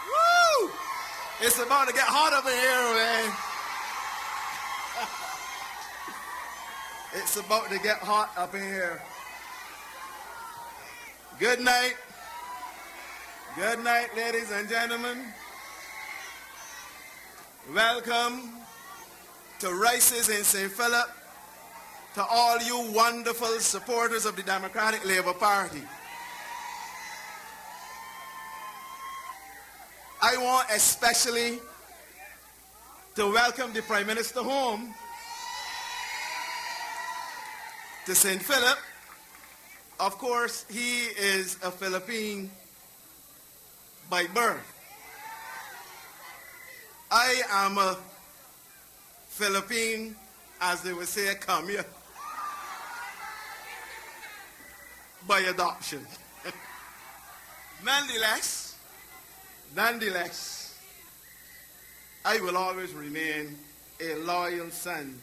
Woo! It's about to get hot up in here, man. It's about to get hot up in here. Good night. Good night, ladies and gentlemen. Welcome to Rice's in St. Philip, to all you wonderful supporters of the Democratic Labour Party. I want especially to welcome the Prime Minister home to St. Philip. Of course, he is a Philippine by birth. I am a Philippine, as they would say, come here, by adoption. Nonetheless, I will always remain a loyal son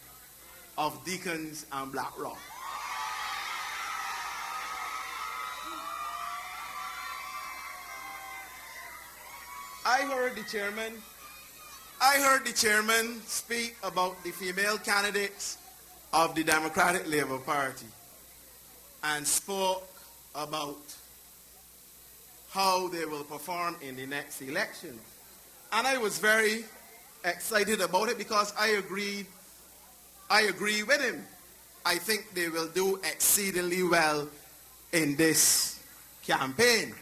of Deacons and Black Rock. I heard the chairman speak about the female candidates of the Democratic Labour Party and spoke about how they will perform in the next election. And I was very excited about it because I agree with him. I think they will do exceedingly well in this campaign.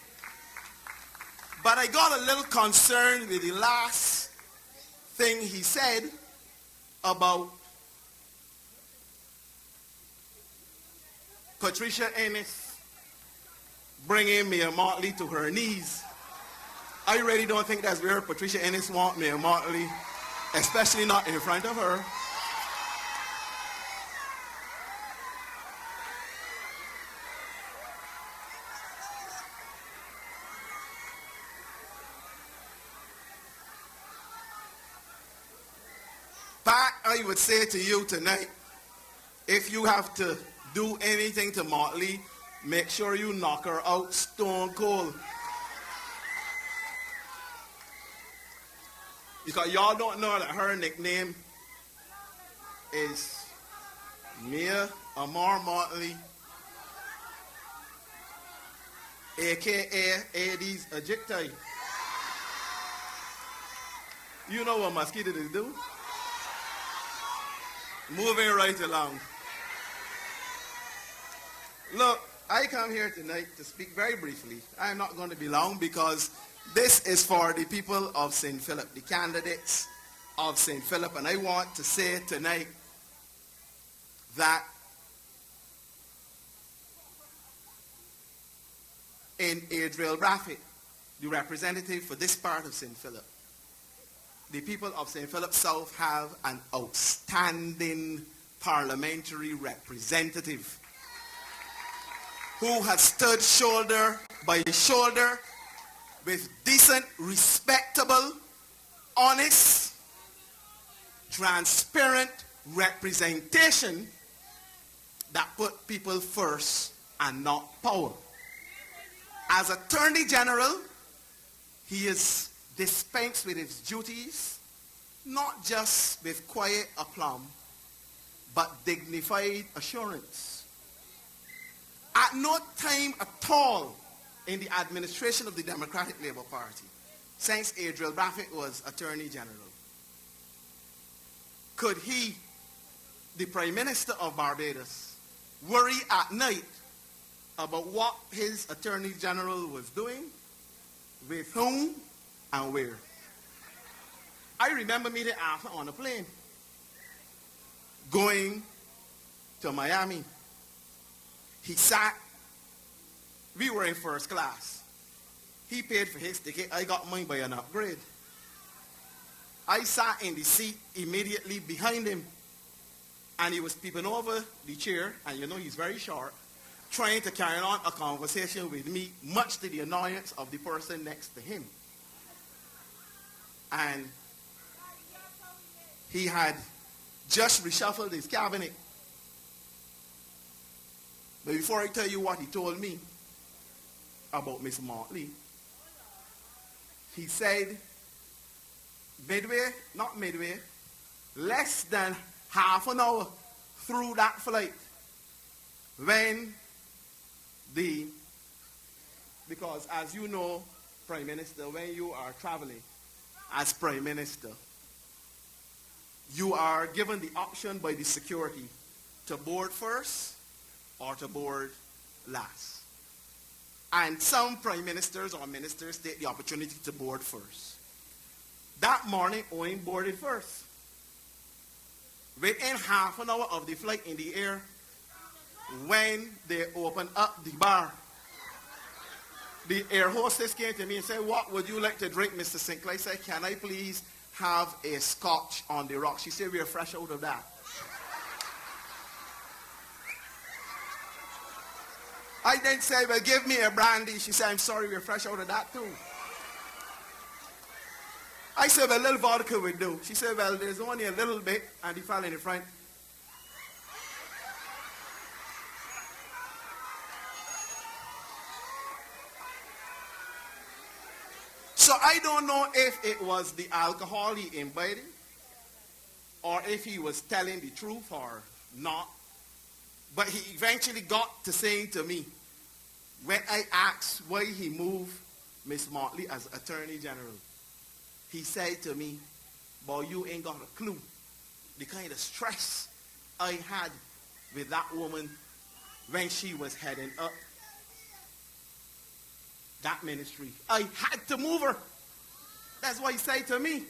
But I got a little concerned with the last thing he said about Patricia Ennis bringing Mayor Motley to her knees. I really don't think that's where Patricia Ennis wants Mayor Motley, especially not in front of her. Pat, I would say to you tonight, if you have to do anything to Motley, make sure you knock her out stone cold. Because y'all don't know that her nickname is Mia Amar Motley, a.k.a. Aedes aegypti. You know what mosquitoes do? Moving right along. Look, I come here tonight to speak very briefly. I'm not going to be long because this is for the people of St. Philip, the candidates of St. Philip. And I want to say tonight that in Adriel Raffit, the representative for this part of St. Philip, the people of St. Philip South have an outstanding parliamentary representative who has stood shoulder by shoulder with decent, respectable, honest, transparent representation that put people first and not power. As Attorney General, he is dispensed with his duties, not just with quiet aplomb, but dignified assurance. At no time at all in the administration of the Democratic Labour Party, since Adriel Raffit was Attorney General, could he, the Prime Minister of Barbados, worry at night about what his Attorney General was doing, with whom, and where. I remember meeting Arthur on a plane going to Miami. He sat, we were in first class. He paid for his ticket, I got mine by an upgrade. I sat in the seat immediately behind him, and he was peeping over the chair, and you know he's very short, trying to carry on a conversation with me, much to the annoyance of the person next to him. And he had just reshuffled his cabinet. But before I tell you what he told me, about Miss Motley. He said, not midway, less than half an hour through that flight, because as you know, Prime Minister, when you are traveling as Prime Minister, you are given the option by the security to board first or to board last. And some prime ministers or ministers take the opportunity to board first. That morning, Owen boarded first. Within half an hour of the flight in the air, when they opened up the bar, the air hostess came to me and said, "What would you like to drink, Mr. Sinckler?" I said, "Can I please have a scotch on the rocks?" She said, "We are fresh out of that." I then said, "Well, give me a brandy." She said, "I'm sorry, we're fresh out of that too." I said, "Well, a little vodka would do." She said, "Well, there's only a little bit," and he fell in the front. So I don't know if it was the alcohol he imbibed, or if he was telling the truth or not. But he eventually got to saying to me, when I asked why he moved Miss Motley as Attorney General, he said to me, "Boy, you ain't got a clue the kind of stress I had with that woman when she was heading up that ministry. I had to move her." That's what he said to me.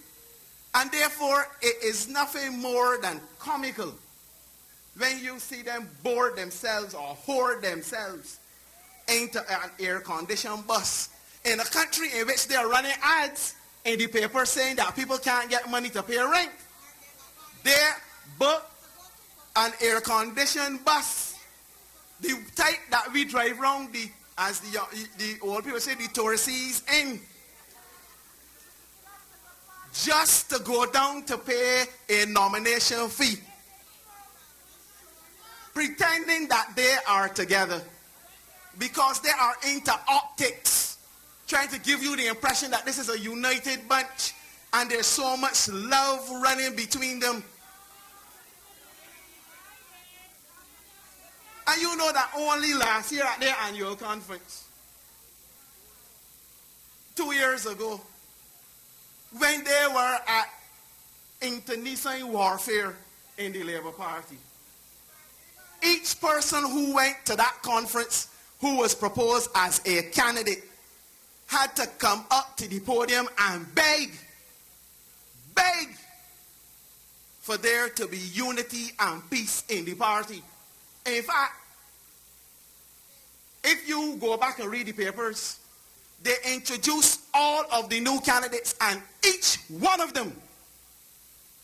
And therefore, it is nothing more than comical when you see them board themselves or hoard themselves into an air-conditioned bus in a country in which they are running ads in the paper saying that people can't get money to pay rent. They book an air-conditioned bus, the type that we drive around, as the old people say, the tourists in, just to go down to pay a nomination fee, pretending that they are together, because they are into optics, trying to give you the impression that this is a united bunch and there's so much love running between them. And you know that only last year at their annual conference, 2 years ago, when they were at internecine warfare in the Labour Party, each person who went to that conference who was proposed as a candidate had to come up to the podium and beg for there to be unity and peace in the party. In fact, if you go back and read the papers, they introduced all of the new candidates, and each one of them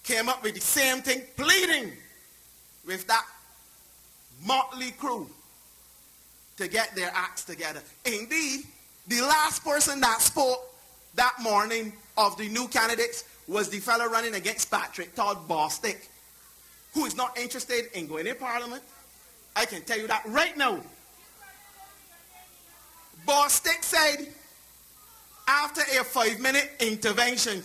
came up with the same thing, pleading with that motley crew to get their acts together. Indeed, the last person that spoke that morning of the new candidates was the fellow running against Patrick Todd, Bostic, who is not interested in going in Parliament. I can tell you that right now. Bostic said, after a 5-minute intervention,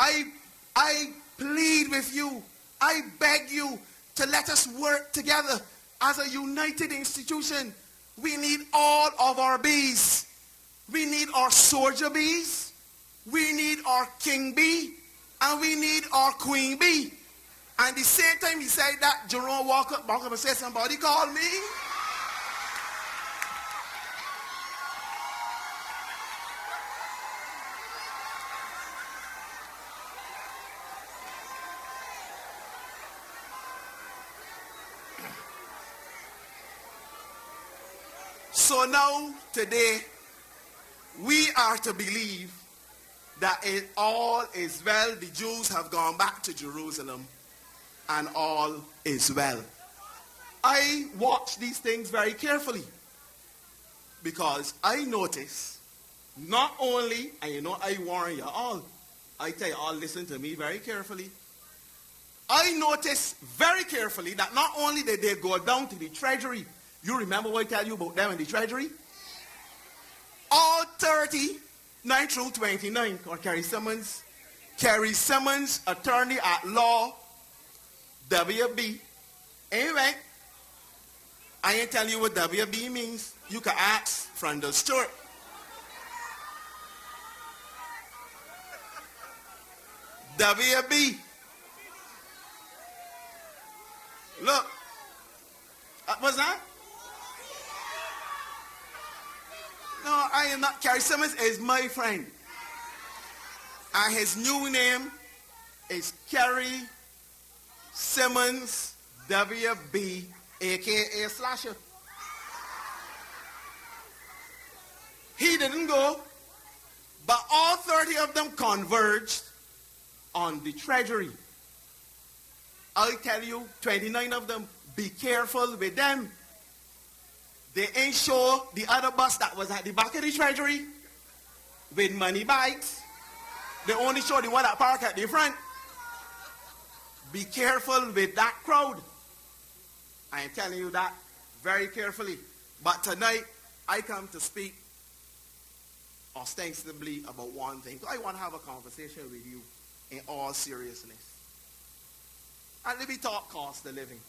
I plead with you, I beg you to let us work together as a united institution. We need all of our bees. We need our soldier bees. We need our king bee. And we need our queen bee. And the same time he said that, Jerome walked up and said, "Somebody call me." So now, today, we are to believe that it all is well. The Jews have gone back to Jerusalem and all is well. I watch these things very carefully because I notice not only, and you know I warn you all, I tell you all, listen to me very carefully. I notice very carefully that not only did they go down to the treasury. You remember what I tell you about them in the treasury? all 30, 9 through 29, or Kerry Simmons, attorney at law, WB. Anyway, I ain't telling you what WB means. You can ask from the Stewart. WB. Look. What's that? No, I am not. Kerry Simmons is my friend. And his new name is Kerry Simmons WB, a.k.a. Slasher. He didn't go, but all 30 of them converged on the Treasury. I'll tell you, 29 of them, be careful with them. They ain't show the other bus that was at the back of the Treasury with money bags. They only show the one that parked at the front. Be careful with that crowd. I am telling you that very carefully. But tonight, I come to speak ostensibly about one thing. I want to have a conversation with you in all seriousness. And let me talk cost of living.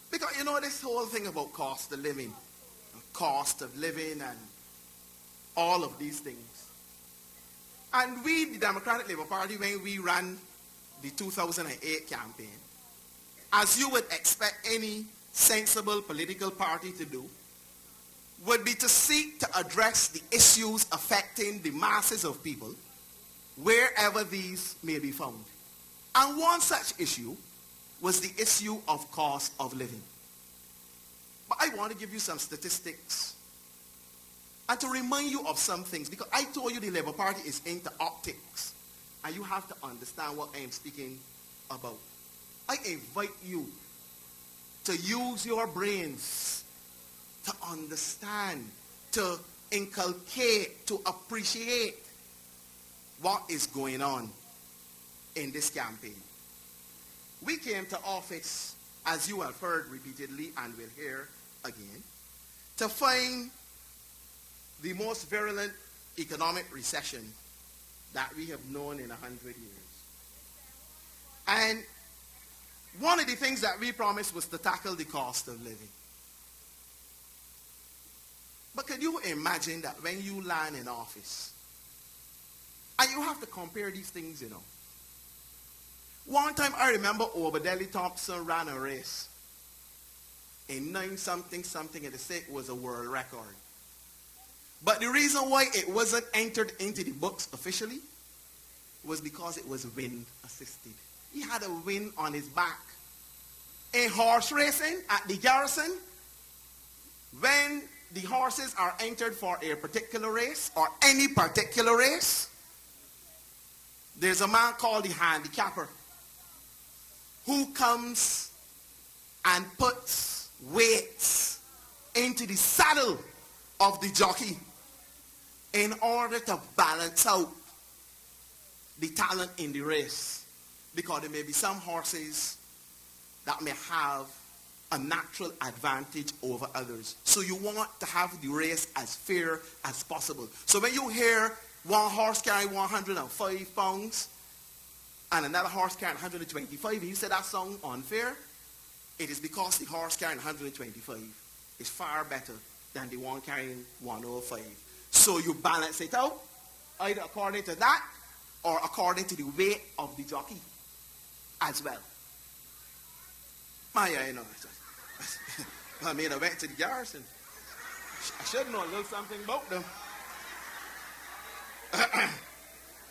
Because you know this whole thing about cost of living and all of these things. And we, the Democratic Labour Party, when we ran the 2008 campaign, as you would expect any sensible political party to do, would be to seek to address the issues affecting the masses of people wherever these may be found. And one such issue was the issue of cost of living. But I want to give you some statistics and to remind you of some things, because I told you the Labour Party is into optics, and you have to understand what I am speaking about. I invite you to use your brains to understand, to inculcate, to appreciate what is going on in this campaign. We came to office, as you have heard repeatedly and will hear again, to find the most virulent economic recession that we have known in 100 years. And one of the things that we promised was to tackle the cost of living. But can you imagine that when you land in office, and you have to compare these things, you know. One time I remember Obadeli Thompson ran a race in 9-something, and they said it was a world record. But the reason why it wasn't entered into the books officially was because it was wind assisted. He had a wind on his back. In horse racing at the Garrison, when the horses are entered for a particular race or any particular race, there's a man called the handicapper who comes and puts weights into the saddle of the jockey in order to balance out the talent in the race. Because there may be some horses that may have a natural advantage over others. So you want to have the race as fair as possible. So when you hear one horse carrying 105 pounds and another horse carrying 125, and you say that sounds unfair, it is because the horse carrying 125 is far better than the one carrying 105. So you balance it out, either according to that or according to the weight of the jockey as well. You know, I mean, I went to the Garrison. I should know a little something about them.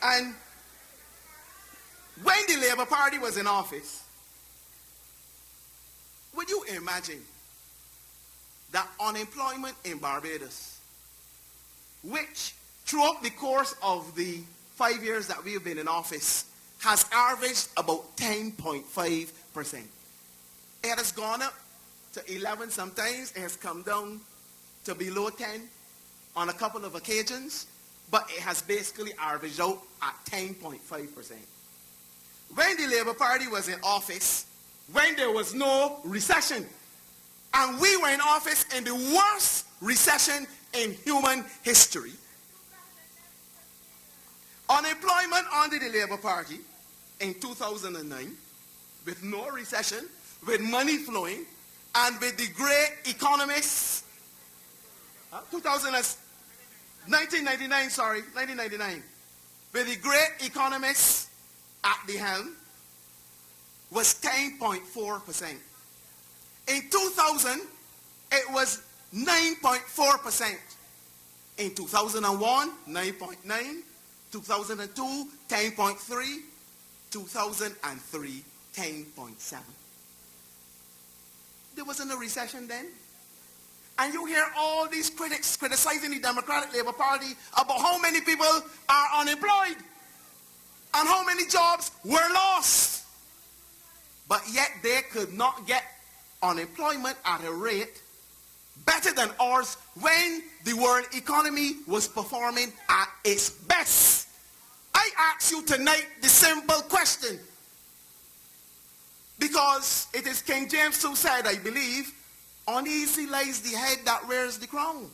And when the Labour Party was in office, would you imagine that unemployment in Barbados, which throughout the course of the 5 years that we have been in office, has averaged about 10.5%. It has gone up to 11 sometimes. It has come down to below 10 on a couple of occasions. But it has basically averaged out at 10.5%. When the Labour Party was in office, when there was no recession, and we were in office in the worst recession in human history. Unemployment under the Labour Party in 2009, with no recession, with money flowing, and with the great economists, 1999, with the great economists at the helm, was 10.4%. In 2000, it was 9.4%. In 2001, 9.9. 2002, 10.3. 2003, 10.7. There wasn't a recession then. And you hear all these critics criticizing the Democratic Labour Party about how many people are unemployed and how many jobs were lost. But yet they could not get unemployment at a rate better than ours when the world economy was performing at its best. I ask you tonight the simple question, because it is King James who said, I believe, uneasy lies the head that wears the crown.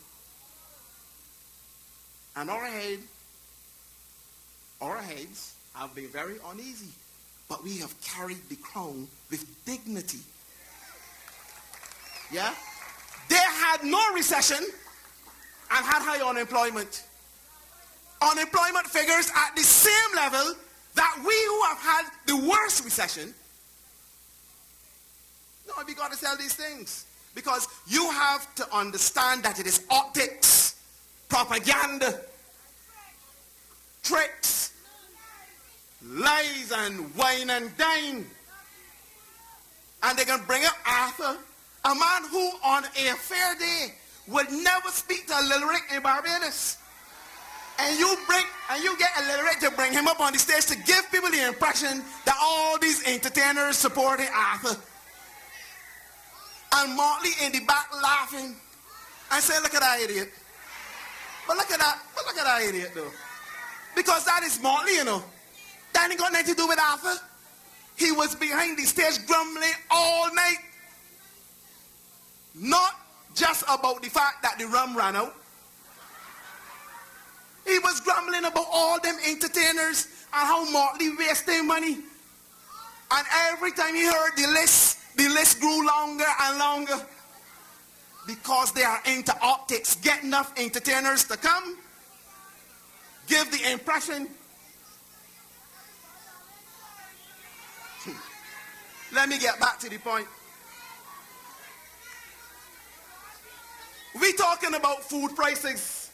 And our heads have been very uneasy, but we have carried the crown with dignity. Yeah? They had no recession and had high unemployment. Unemployment figures at the same level that we who have had the worst recession. No, we got to tell these things. Because you have to understand that it is optics, propaganda, tricks, lies and wine and dine. And they can bring up Arthur, a man who on a fair day would never speak to a lyric in Barbados. And you get a lyric to bring him up on the stage to give people the impression that all these entertainers supporting Arthur. And Motley in the back laughing and saying, look at that idiot. But look at that idiot though. Because that is Motley, you know. That ain't got nothing to do with Arthur. He was behind the stage grumbling all night. Not just about the fact that the rum ran out. He was grumbling about all them entertainers and how Motley wasting money. And every time he heard the list grew longer and longer. Because they are into optics. Get enough entertainers to come. Give the impression. Let me get back to the point. We talking about food prices.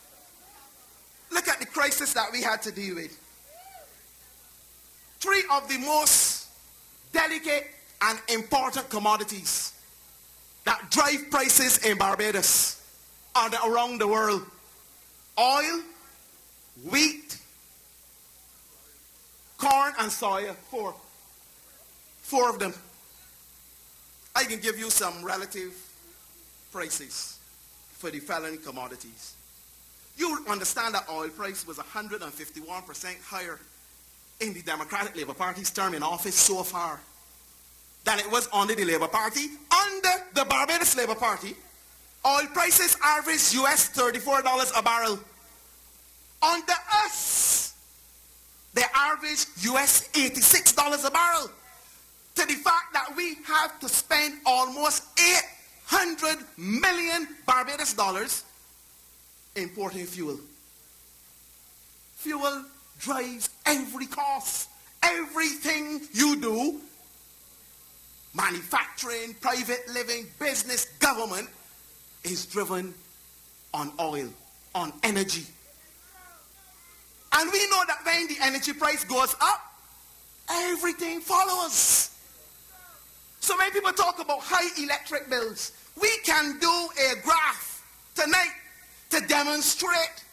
Look at the crisis that we had to deal with. Three of the most delicate and important commodities that drive prices in Barbados and around the world. Oil, wheat, corn, and soya. Four of them. I can give you some relative prices for the following commodities. You understand that oil price was 151% higher in the Democratic Labour Party's term in office so far than it was under the Labour Party. Under the Barbados Labour Party, oil prices averaged US $34 a barrel. Under us, they averaged US $86 a barrel. To the fact that we have to spend almost 800 million Barbados dollars importing fuel. Fuel drives every cost. Everything you do, manufacturing, private living, business, government, is driven on oil, on energy. And we know that when the energy price goes up, everything follows. So when people talk about high electric bills, we can do a graph tonight to demonstrate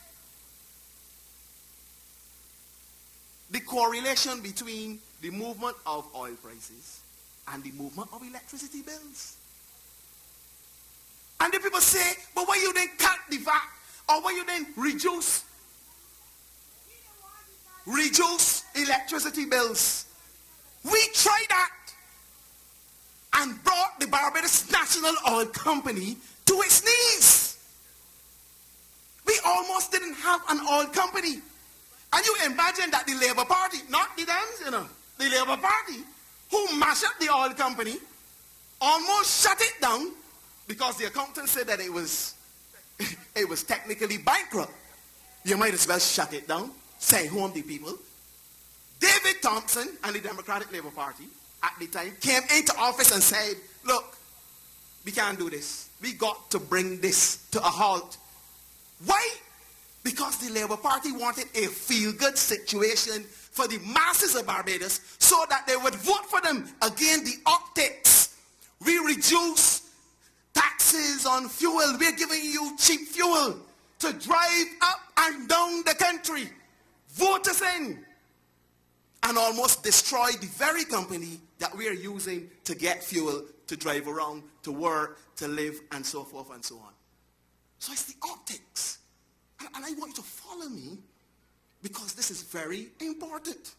the correlation between the movement of oil prices and the movement of electricity bills. And the people say, but why you didn't cut the VAT, or why you didn't reduce electricity bills? We tried that and brought the Barbados National Oil Company to its knees. almost didn't have an oil company. And you imagine that the Labour Party, not the Dems, the Labour Party, who mashed up the oil company, almost shut it down because the accountant said that it was technically bankrupt. You might as well shut it down, send home the people. David Thompson and the Democratic Labour Party at the time came into office and said, look, we can't do this. We got to bring this to a halt. Why? Because the Labour Party wanted a feel-good situation for the masses of Barbados so that they would vote for them. Again, the optics. We reduce taxes on fuel. We're giving you cheap fuel to drive up and down the country. Vote us in. And almost destroy the very company that we are using to get fuel, to drive around, to work, to live, and so forth and so on. So it's the optics. And I want you to follow me because this is very important.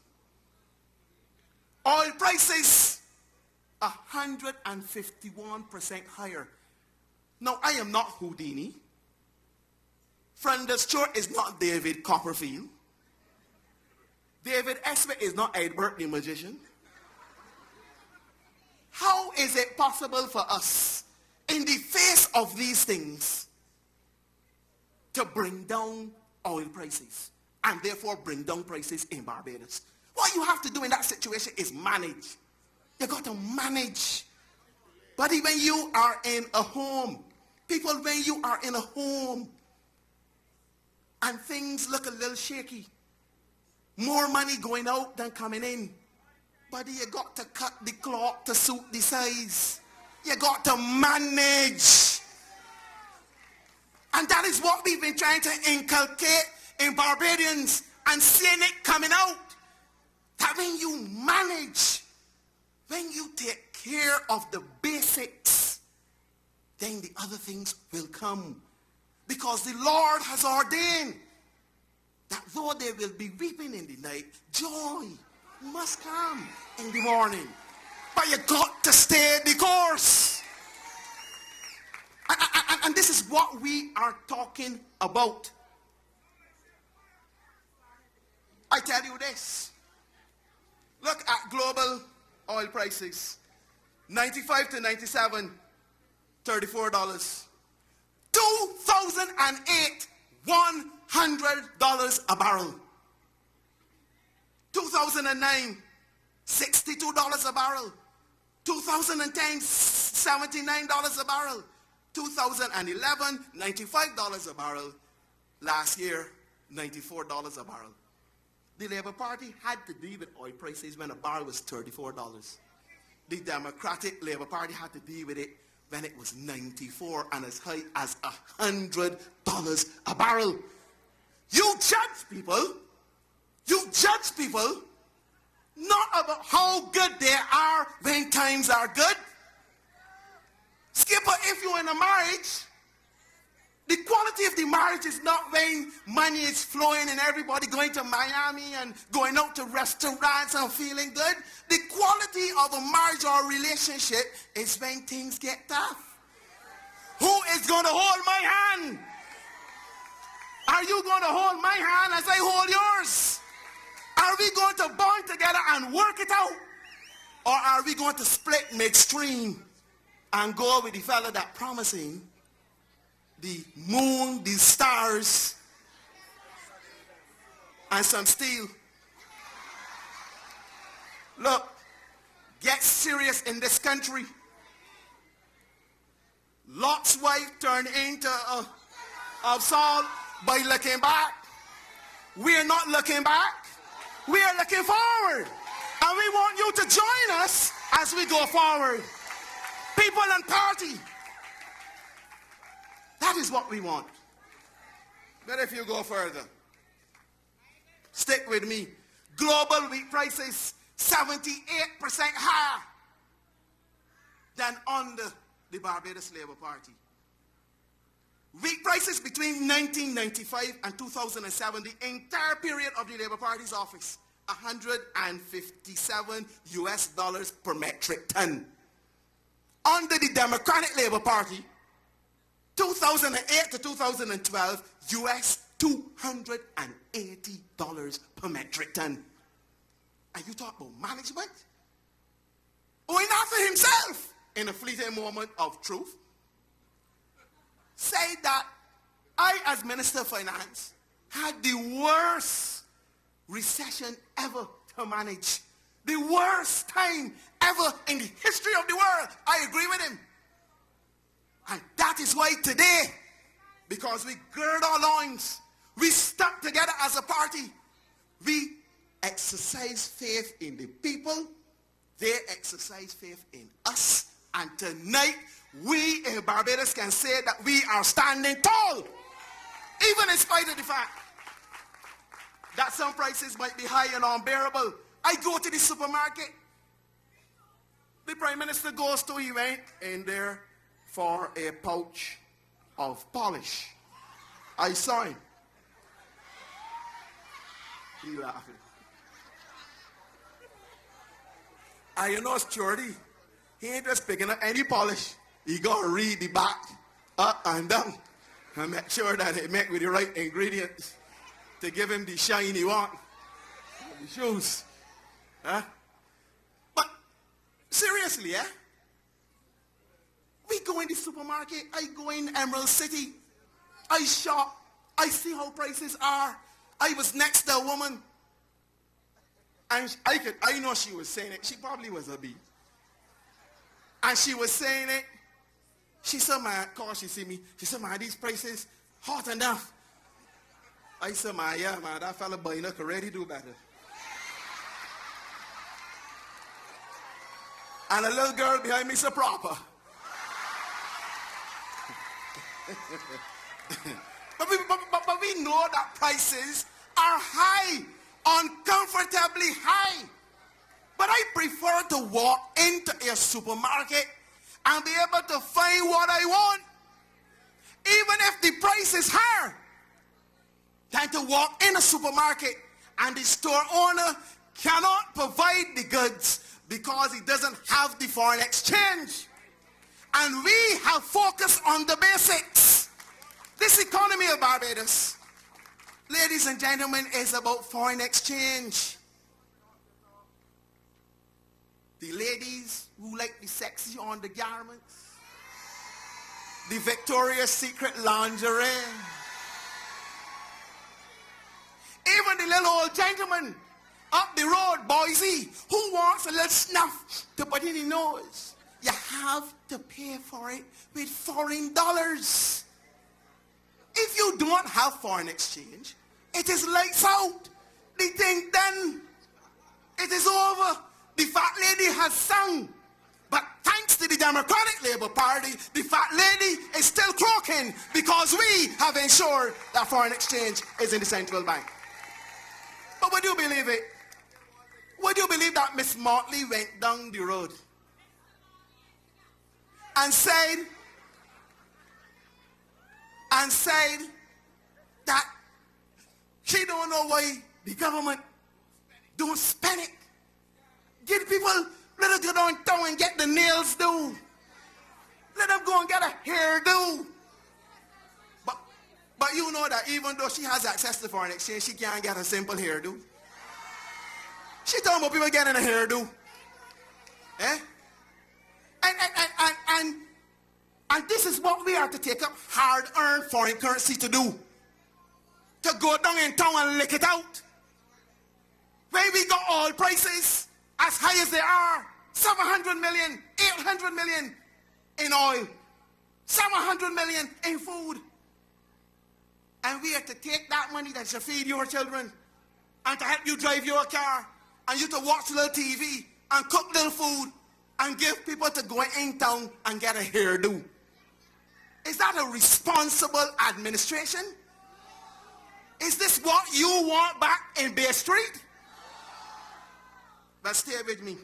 Oil prices 151% higher. Now, I am not Houdini. Friend Stewart is not David Copperfield. David Esmith is not Edward the magician. How is it possible for us, in the face of these things, to bring down oil prices and therefore bring down prices in Barbados? What you have to do in that situation is manage. You got to manage. But when you are in a home, people, when you are in a home and things look a little shaky, more money going out than coming in, but you got to cut the cloth to suit the size. You got to manage. And that is what we've been trying to inculcate in Barbadians and seeing it coming out. That when you manage, when you take care of the basics, then the other things will come. Because the Lord has ordained that though there will be weeping in the night, joy must come in the morning. But you got to stay the course. And this is what we are talking about. I tell you this. Look at global oil prices. 95 to 97, $34. 2008, $100 a barrel. 2009, $62 a barrel. 2010, $79 a barrel. 2011, $95 a barrel. Last year, $94 a barrel. The Labour Party had to deal with oil prices when a barrel was $34. The Democratic Labour Party had to deal with it when it was $94 and as high as $100 a barrel. You judge people not about how good they are when times are good. Skipper, if you're in a marriage, the quality of the marriage is not when money is flowing and everybody going to Miami and going out to restaurants and feeling good. The quality of a marriage or a relationship is when things get tough. Who is going to hold my hand? Are you going to hold my hand as I hold yours? Are we going to bond together and work it out? Or are we going to split midstream and go with the fellow that promising the moon, the stars, and some steel? Look, get serious in this country. Lot's wife turned into of Saul by looking back. We're not looking back. We are looking forward. And we want you to join us as we go forward. People and party. That is what we want. But if you go further, stick with me. Global wheat prices 78% higher than under the Barbados Labour Party. Wheat prices between 1995 and 2007, the entire period of the Labour Party's office, $157 US per metric ton. Under the Democratic Labour Party, 2008 to 2012, US $280 per metric ton. And you talk about management? Going after himself in a fleeting moment of truth, said that I, as Minister of Finance, had the worst recession ever to manage. The worst time ever in the history of the world. I agree with him. And that is why today, because we gird our loins, we stuck together as a party, we exercise faith in the people, they exercise faith in us, and tonight we in Barbados can say that we are standing tall, even in spite of the fact that some prices might be high and unbearable. I go to the supermarket, the Prime Minister goes to, he went in there for a pouch of polish. I saw him. He laughing. And you know, Shorty, he ain't just picking up any polish. He got to read the back, up and down, and make sure that it met with the right ingredients to give him the shine he want. The shoes. Huh? But seriously, we go in the supermarket, I go in Emerald City, I shop, I see how prices are. I was next to a woman, and I know she was saying it. She probably was a bee. And she was saying it. She said, man, cause she see me. She said, man, these prices hot enough. I said, man, yeah, man, that fella buying could already do better. And a little girl behind me said, proper. But we know that prices are high, uncomfortably high. But I prefer to walk into a supermarket and be able to find what I want, even if the price is higher, than to walk in a supermarket and the store owner cannot provide the goods because he doesn't have the foreign exchange. And we have focused on the basics. This economy of Barbados, ladies and gentlemen, is about foreign exchange. The ladies who like the sexy undergarments, the Victoria's Secret lingerie, even the little old gentleman up the road, Boise, who wants a little snuff to put in his nose. You have to pay for it with foreign dollars. If you don't have foreign exchange, it is lights out. The thing done. It is over. The fat lady has sung. But thanks to the Democratic Labour Party, the fat lady is still croaking because we have ensured that foreign exchange is in the central bank. But would you believe it? Would you believe that Miss Motley went down the road and said that she don't know why the government don't spend it. Get people, let them go downtown and get the nails done. Let them go and get a hairdo. But you know that even though she has access to foreign exchange, she can't get a simple hairdo. She talking about people getting a hairdo. Eh? And this is what we are to take up hard-earned foreign currency to do. To go down in town and lick it out. When we got oil prices as high as they are, 700 million, 800 million in oil, 700 million in food. And we have to take that money that should feed your children and to help you drive your car and you to watch little TV and cook little food and give people to go in town and get a hairdo. Is that a responsible administration? Is this what you want back in Bay Street? But stay with me.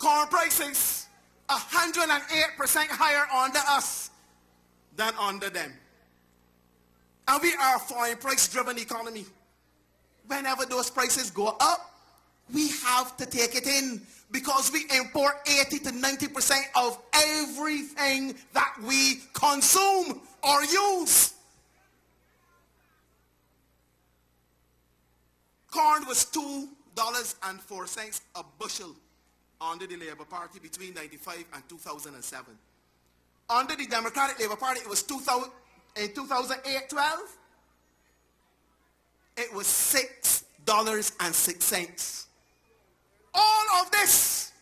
Corn prices 108% higher under us than under them. And we are a foreign price driven economy. Whenever those prices go up, we have to take it in because we import 80 to 90% of everything that we consume or use. Corn was $2.04 a bushel under the Labour Party between 1995 and 2007. Under the Democratic Labour Party, it was 2008-12. It was $6.06. All of this,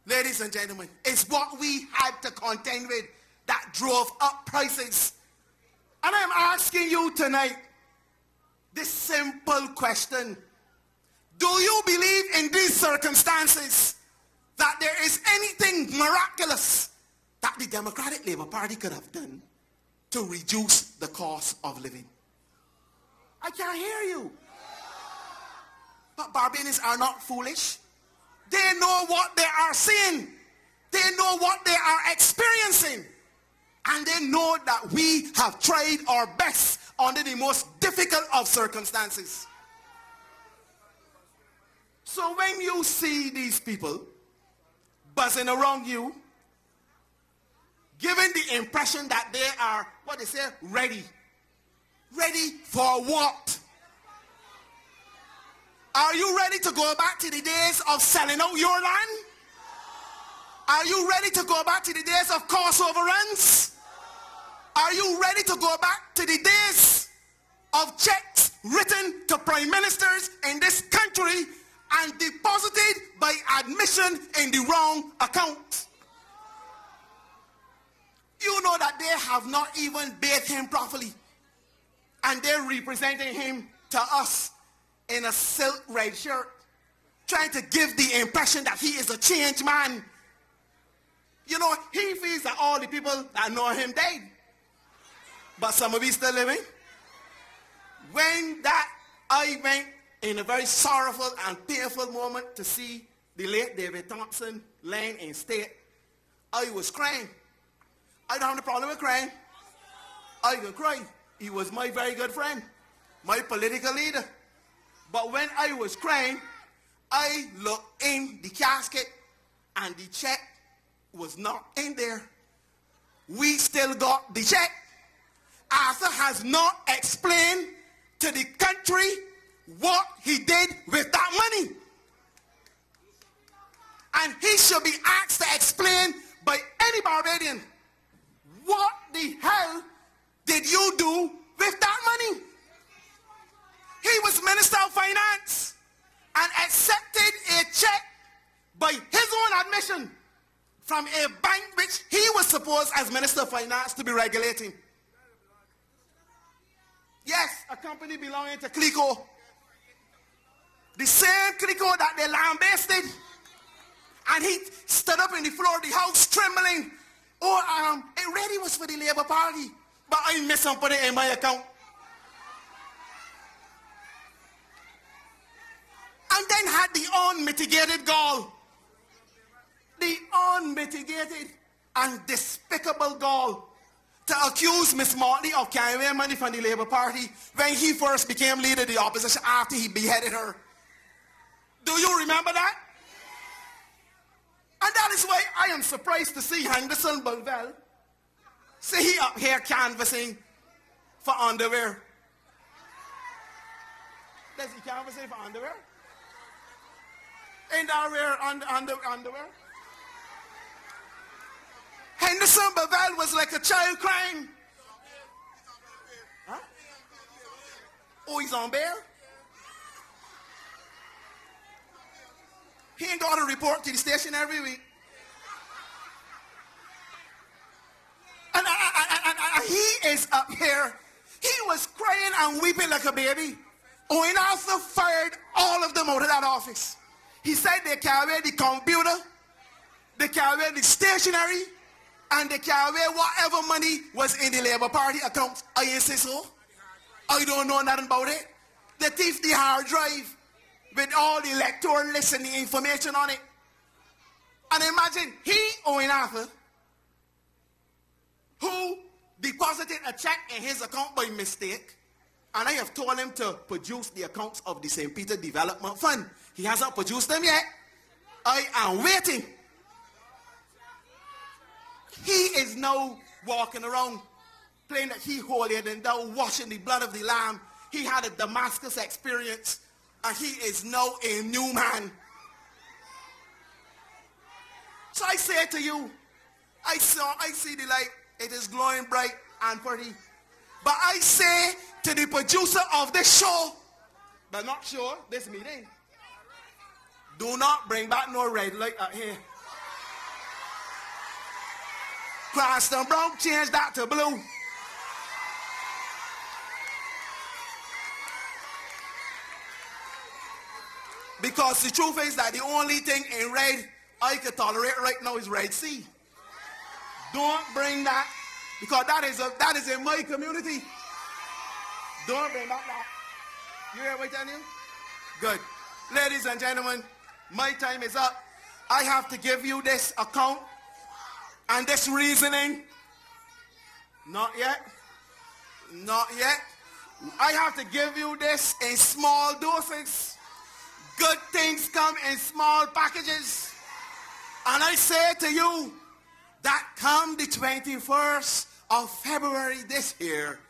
ladies and gentlemen, is what we had to contend with that drove up prices. And I'm asking you tonight this simple question. Do you believe in these circumstances that there is anything miraculous that the Democratic Labour Party could have done to reduce the cost of living? I can't hear you. But Barbadians are not foolish. They know what they are seeing. They know what they are experiencing. And they know that we have tried our best under the most difficult of circumstances. So when you see these people buzzing around you, giving the impression that they are, what they say, ready. Ready for what? Are you ready to go back to the days of selling out your land? Are you ready to go back to the days of cost overruns? Are you ready to go back to the days of checks written to prime ministers in this country and deposited by admission in the wrong account? You know that they have not even bathed him properly. And they're representing him to us in a silk red shirt, trying to give the impression that he is a changed man. You know, he feels that all the people that know him died. But some of you still living. When that I went in a very sorrowful and painful moment to see the late David Thompson laying in state, I was crying. I don't have a problem with crying. I can cry. He was my very good friend, my political leader. But when I was crying, I looked in the casket and the check was not in there. We still got the check. Arthur has not explained to the country what he did with that money. And he should be asked to explain by any Barbadian, what the hell did you do with that money? He was Minister of Finance and accepted a check by his own admission from a bank which he was supposed as Minister of Finance to be regulating. Yes, a company belonging to Clico. The same Clico that they lambasted. And he stood up in the floor of the house trembling. Oh, it really was for the Labour Party. But I missed and put it in my account. And then had the unmitigated gall. The unmitigated and despicable gall to accuse Miss Motley of carrying money from the Labour Party when he first became leader of the opposition after he beheaded her. Do you remember that? And that is why I am surprised to see Henderson Bulvel see he up here canvassing for underwear. Does he canvassing for underwear? Ain't that wear underwear? Henderson Bulvel was like a child crying. Huh? Oh, he's on bail? He ain't got to report to the station every week. And he is up here. He was crying and weeping like a baby. Owen Arthur fired all of them out of that office. He said they carry away the computer, they carry away the stationery, and they carry away whatever money was in the Labour Party accounts. I ain't say so. I don't know nothing about it. They thief the hard drive with all the electoral lists and the information on it. And imagine he, Owen Arthur, who deposited a check in his account by mistake, and I have told him to produce the accounts of the St. Peter Development Fund. He hasn't produced them yet. I am waiting. He is now walking around playing that he holier than thou, washing the blood of the Lamb. He had a Damascus experience, and he is now a new man. So I say to you, I see the light. It is glowing bright and pretty. But I say to the producer of this show, but not sure, this meeting, do not bring back no red light out here. Cranston Brown, change that to blue. Because the truth is that the only thing in red I can tolerate right now is Red Sea. Don't bring that, because that is in my community. Don't bring back that. You hear what I tell you? Good. Ladies and gentlemen, my time is up. I have to give you this account and this reasoning. Not yet. Not yet. I have to give you this in small doses. Good things come in small packages. And I say to you that come the 21st of February this year,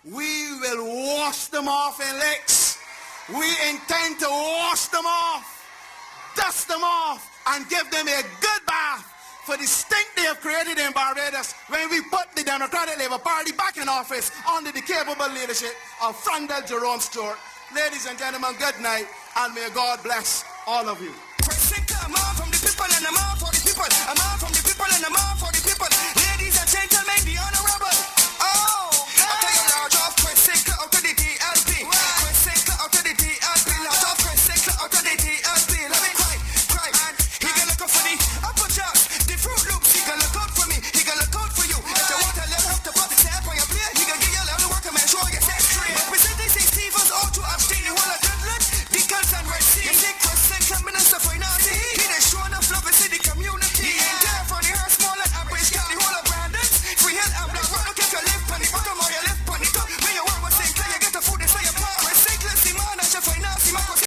we will wash them off in lakes. We intend to wash them off, dust them off, and give them a good bath for the stink they have created in Barbados when we put the Democratic Labour Party back in office under the capable leadership of Frondel Jerome Stewart. Ladies and gentlemen, good night, and may God bless all of you. Sinckler, I'm all from the people and I'm all for the people. I'm all